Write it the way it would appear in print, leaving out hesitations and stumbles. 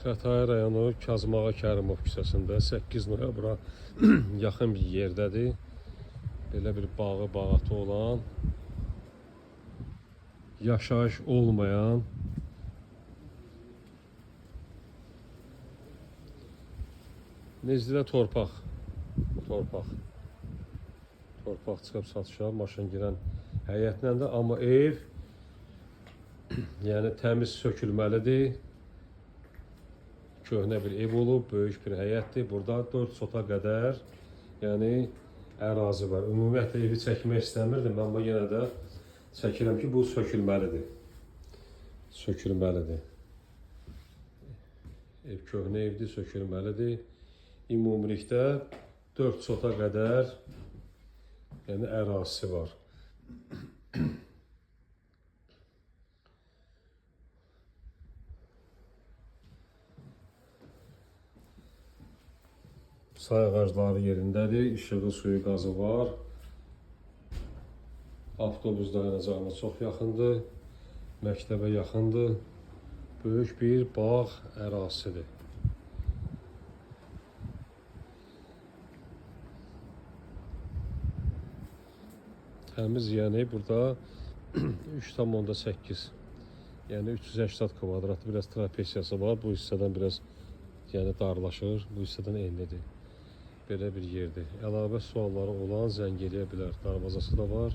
Xətai rayonu Kazımağa Kərimov küçəsində 8 noyabra yaxın bir yerdədir. Belə bir bağı, bağatı olan, yaşayış olmayan Nezdilə torpaq çıxıb satışa, maşın girən həyətlə də, amma ev yəni təmiz sökülməlidir. Köhnə bir ev olub, böyük bir həyətdir. Burada 4 sota qədər yəni ərazi var. Ümumiyyətlə evi çəkmək istəmirdim, amma yenə də çəkirəm ki, bu sökülməlidir. Sökülməlidir. Ev köhnə evdir, sökülməlidir. Ümumilikdə 4 sota qədər yəni ərazisi var. Say ağacları yerindədir, işığı, suyu, qazı var. Avtobus dayanacağına çox yaxındır, məktəbə yaxındır. Böyük bir bağ ərazisidir. Təmiz, yəni burada 3,8, yəni 380 kvadrat biraz trapesiyası var. Bu hissədən biraz yəni darlaşır, bu hissədən enlidir. Belə bir yerdir. Əlavə sualları olan zəng eləyə bilər. Darvazası da var.